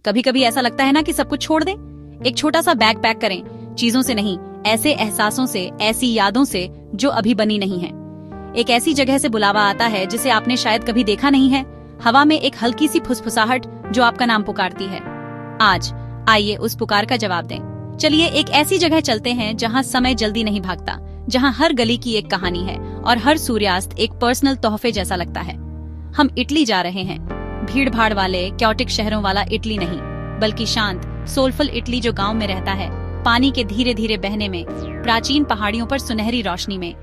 कभी कभी ऐसा लगता है ना कि सब कुछ छोड़ दें, एक छोटा सा बैग पैक करें, चीजों से नहीं, ऐसे एहसासों से, ऐसी यादों से जो अभी बनी नहीं है। एक ऐसी जगह से बुलावा आता है जिसे आपने शायद कभी देखा नहीं है, हवा में एक हल्की सी फुसफुसाहट जो आपका नाम पुकारती है। आज आइए उस पुकार का जवाब दें। चलिए एक ऐसी जगह चलते हैं जहाँ समय जल्दी नहीं भागता, जहाँ हर गली की एक कहानी है और हर सूर्यास्त एक पर्सनल तोहफे जैसा लगता है। हम इटली जा रहे हैं, भीड़ भाड़ वाले क्योटिक शहरों वाला इटली नहीं, बल्कि शांत सोलफुल इटली जो गांव में रहता है, पानी के धीरे धीरे बहने में, प्राचीन पहाड़ियों पर सुनहरी रोशनी में।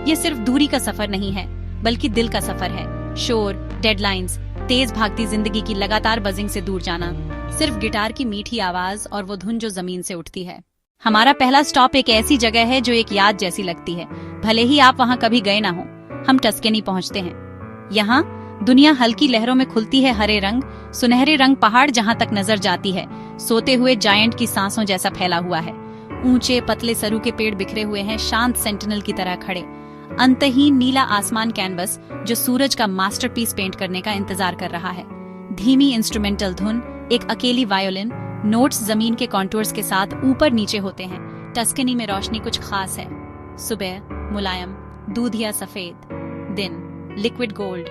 ये सिर्फ दूरी का सफर नहीं है, बल्कि दिल का सफर है। शोर, डेडलाइंस, तेज भागती जिंदगी की लगातार बजिंग से दूर जाना, सिर्फ गिटार की मीठी आवाज और वो धुन जो जमीन से उठती है। हमारा पहला स्टॉप एक ऐसी जगह है जो एक याद जैसी लगती है, भले ही आप वहाँ कभी गए ना हो। हम टस्केनी पहुँचते हैं। यहाँ दुनिया हल्की लहरों में खुलती है, हरे रंग, सुनहरे रंग पहाड़ जहाँ तक नजर जाती है, सोते हुए जायंट की सांसों जैसा फैला हुआ है। ऊंचे पतले सरू के पेड़ बिखरे हुए हैं, शांत सेंटिनल की तरह खड़े। अंतहीन नीला आसमान कैनवस जो सूरज का मास्टरपीस पेंट करने का इंतजार कर रहा है। धीमी इंस्ट्रूमेंटल धुन, एक अकेली वायोलिन, नोट्स जमीन के कॉन्टूर्स के साथ ऊपर नीचे होते हैं। टस्कनी में रोशनी कुछ खास है। सुबह मुलायम, दूधिया सफेद, दिन लिक्विड गोल्ड।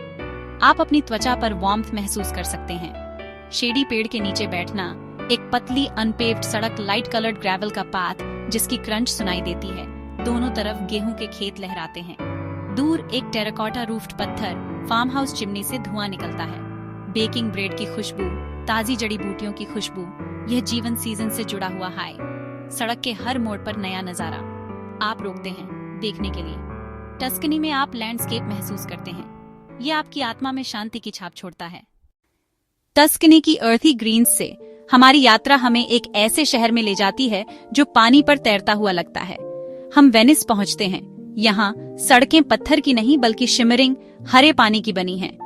आप अपनी त्वचा पर वार्मथ महसूस कर सकते हैं। शेडी पेड़ के नीचे बैठना, एक पतली अनपेव्ड सड़क, लाइट कलर्ड ग्रेवल का पाथ जिसकी क्रंच सुनाई देती है। दोनों तरफ गेहूं के खेत लहराते हैं। दूर एक टेराकोटा रूफ्ड पत्थर फार्म हाउस चिमनी से धुआं निकलता है। बेकिंग ब्रेड की खुशबू, ताजी जड़ी बूटियों की खुशबू, यह जीवन सीजन से जुड़ा हुआ हाय। सड़क के हर मोड़ पर नया नजारा। आप रोकते हैं देखने के लिए। टस्कनी में आप लैंडस्केप महसूस करते हैं। यह आपकी आत्मा में शांति की छाप छोड़ता है। टस्कनी की अर्थी ग्रीन्स से हमारी यात्रा हमें एक ऐसे शहर में ले जाती है जो पानी पर तैरता हुआ लगता है। हम वेनिस पहुंचते हैं। यहाँ सड़कें पत्थर की नहीं बल्कि शिमरिंग हरे पानी की बनी हैं।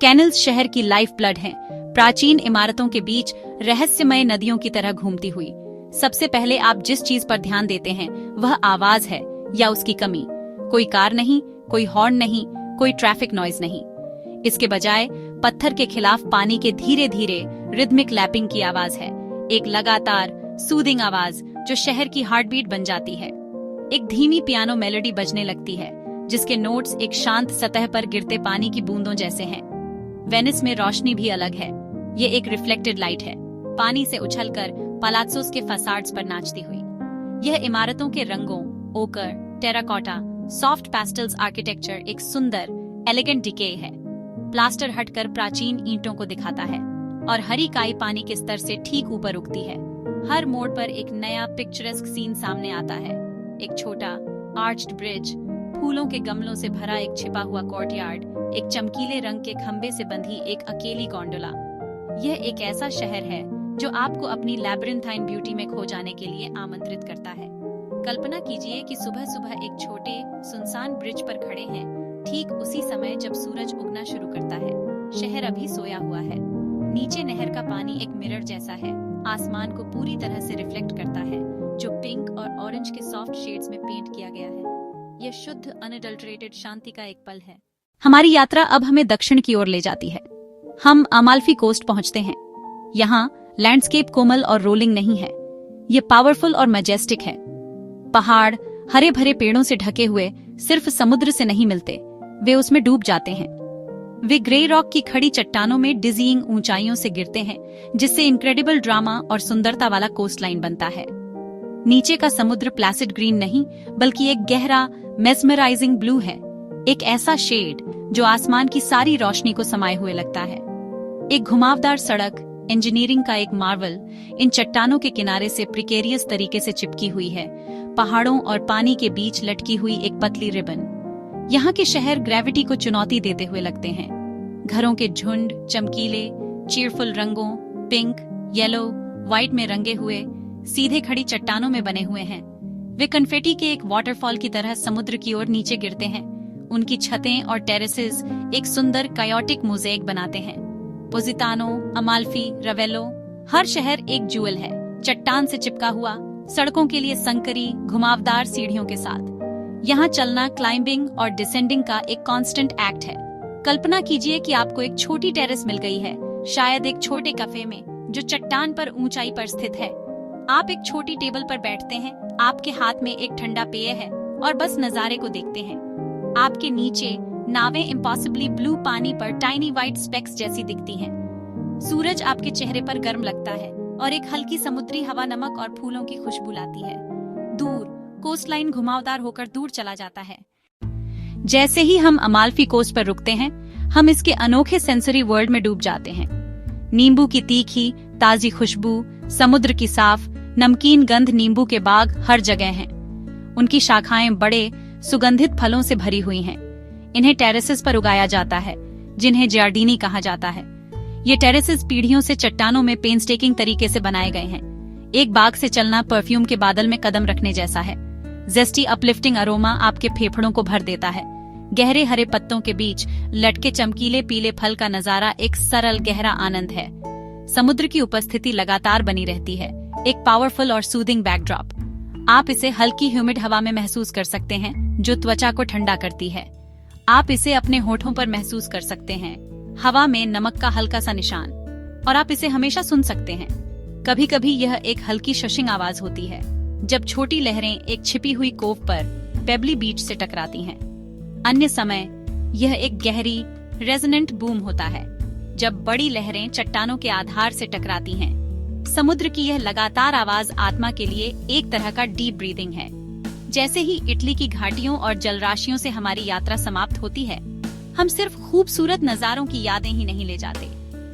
कैनल्स शहर की लाइफ ब्लड हैं, प्राचीन इमारतों के बीच रहस्यमय नदियों की तरह घूमती हुई। सबसे पहले आप जिस चीज पर ध्यान देते हैं वह आवाज है या उसकी कमी। कोई कार नहीं, कोई हॉर्न नहीं, कोई ट्रैफिक नॉइज नहीं। इसके बजाय पत्थर के खिलाफ पानी के धीरे धीरे रिदमिक लैपिंग की आवाज है, एक लगातार सूदिंग आवाज जो शहर की हार्टबीट बन जाती है। एक धीमी पियानो मेलोडी बजने लगती है जिसके नोट्स एक शांत सतह पर गिरते पानी की बूंदों जैसे हैं। वेनिस में रोशनी भी अलग है। ये एक रिफ्लेक्टेड लाइट है, पानी से उछलकर पलात्सोस के फसाड्स पर नाचती हुई। यह इमारतों के रंगों, ओकर, टेराकोटा, सॉफ्ट पेस्टल्स आर्किटेक्चर एक सुंदर एलिगेंट डिके है। प्लास्टर हटकर प्राचीन ईंटों को दिखाता है और हरी काई पानी के स्तर से ठीक ऊपर उगती है। हर मोड़ पर एक नया पिक्चरस्क सीन सामने आता है। एक छोटा आर्च्ड ब्रिज, फूलों के गमलों से भरा एक छिपा हुआ कोर्टयार्ड, एक चमकीले रंग के खंबे से बंधी एक अकेली गोंडोला। यह एक ऐसा शहर है जो आपको अपनी लैब्रिंथाइन ब्यूटी में खो जाने के लिए आमंत्रित करता है। कल्पना कीजिए कि सुबह सुबह एक छोटे सुनसान ब्रिज पर खड़े हैं, ठीक उसी समय जब सूरज उगना शुरू करता है। शहर अभी सोया हुआ है। नीचे नहर का पानी एक मिरर जैसा है, आसमान को पूरी तरह से रिफ्लेक्ट करता है, जो पिंक और ऑरेंज के सॉफ्ट शेड्स में पेंट किया गया है। यह शुद्ध अनअडल्टरेटेड शांति का एक पल है। हमारी यात्रा अब हमें दक्षिण की ओर ले जाती है। हम अमाल्फी कोस्ट पहुंचते हैं। यहाँ लैंडस्केप कोमल और रोलिंग नहीं है, ये पावरफुल और मैजेस्टिक है। पहाड़ हरे भरे पेड़ों से ढके हुए सिर्फ समुद्र से नहीं मिलते, वे उसमें डूब जाते हैं। वे ग्रे रॉक की खड़ी चट्टानों में डिजीइंग ऊंचाइयों से गिरते हैं, जिससे इनक्रेडिबल ड्रामा और सुंदरता वाला कोस्टलाइन बनता है। नीचे का समुद्र प्लासिड ग्रीन नहीं बल्कि एक गहरा मेस्मराइजिंग ब्लू है, एक ऐसा शेड जो आसमान की सारी रोशनी को समाये हुए लगता है। एक घुमावदार सड़क, इंजीनियरिंग का एक मार्वल, इन चट्टानों के किनारे से प्रिकेरियस तरीके से चिपकी हुई है, पहाड़ों और पानी के बीच लटकी हुई एक पतली रिबन। यहाँ के शहर ग्रेविटी को चुनौती देते हुए लगते हैं। घरों के झुंड चमकीले, चीयरफुल रंगों, पिंक, येलो, व्हाइट में रंगे हुए, सीधे खड़ी चट्टानों में बने हुए हैं। वे कन्फेटी के एक वाटरफॉल की तरह समुद्र की ओर नीचे गिरते हैं। उनकी छतें और टेरेसेस एक सुंदर कायोटिक मोज़ेक बनाते हैं। पोजितानो, अमाल्फी, रवेलो, हर शहर एक ज्वेल है, चट्टान से चिपका हुआ, सड़कों के लिए संकरी घुमावदार सीढ़ियों के साथ। यहाँ चलना क्लाइंबिंग और डिसेंडिंग का एक कांस्टेंट एक्ट है। कल्पना कीजिए कि आपको एक छोटी टेरेस मिल गई है, शायद एक छोटे कैफे में, जो चट्टान पर ऊंचाई पर स्थित है। आप एक छोटी टेबल पर बैठते हैं, आपके हाथ में एक ठंडा पेय है और बस नजारे को देखते हैं। आपके नीचे नावें इम्पॉसिबली ब्लू पानी पर टाइनी व्हाइट स्पेक्स जैसी दिखती हैं। सूरज आपके चेहरे पर गर्म लगता है और एक हल्की समुद्री हवा नमक और फूलों की खुशबू लाती है। दूर कोस्टलाइन घुमावदार होकर दूर चला जाता है। जैसे ही हम अमाल्फी कोस्ट पर रुकते हैं, हम इसके अनोखे सेंसरी वर्ल्ड में डूब जाते हैं। नींबू की तीखी ताजी खुशबू, समुद्र की साफ नमकीन गंध, नींबू के बाग हर जगह हैं। उनकी शाखाएं बड़े सुगंधित फलों से भरी हुई हैं। इन्हें टेरेसेस पर उगाया जाता है, जिन्हें जार्डिनी कहा जाता है। ये टेरेसेस पीढ़ियों से चट्टानों में पेनस्टेकिंग तरीके से बनाए गए हैं। एक बाग से चलना परफ्यूम के बादल में कदम रखने जैसा है। जेस्टी अपलिफ्टिंग अरोमा आपके फेफड़ों को भर देता है। गहरे हरे पत्तों के बीच लटके चमकीले पीले फल का नजारा एक सरल गहरा आनंद है। समुद्र की उपस्थिति लगातार बनी रहती है, एक पावरफुल और सूदिंग बैकड्रॉप। आप इसे हल्की ह्यूमिड हवा में महसूस कर सकते हैं, जो त्वचा को ठंडा करती है। आप इसे अपने होठों पर महसूस कर सकते हैं, हवा में नमक का हल्का सा निशान। और आप इसे हमेशा सुन सकते हैं। कभी कभी यह एक हल्की शशिंग आवाज होती है, जब छोटी लहरें एक छिपी हुई कोव पर पेबली बीच से टकराती हैं। अन्य समय यह एक गहरी रेजोनेंट बूम होता है, जब बड़ी लहरें चट्टानों के आधार से टकराती हैं। समुद्र की यह लगातार आवाज आत्मा के लिए एक तरह का डीप ब्रीदिंग है। जैसे ही इटली की घाटियों और जलराशियों से हमारी यात्रा समाप्त होती है, हम सिर्फ खूबसूरत नजारों की यादें ही नहीं ले जाते,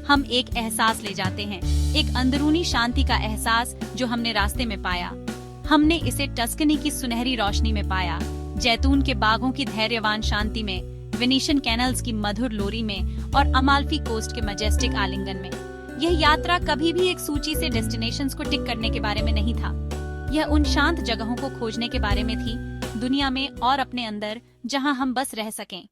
हम एक एहसास ले जाते हैं, एक अंदरूनी शांति का एहसास जो हमने रास्ते में पाया। हमने इसे टस्कनी की सुनहरी रोशनी में पाया, जैतून के बागों की धैर्यवान शांति में, वेनिशियन कैनल्स की मधुर लोरी में और अमाल्फी कोस्ट के मजेस्टिक आलिंगन में। यह यात्रा कभी भी एक सूची से डेस्टिनेशंस को टिक करने के बारे में नहीं था। यह उन शांत जगहों को खोजने के बारे में थी, दुनिया में और अपने अंदर, जहां हम बस रह सकें।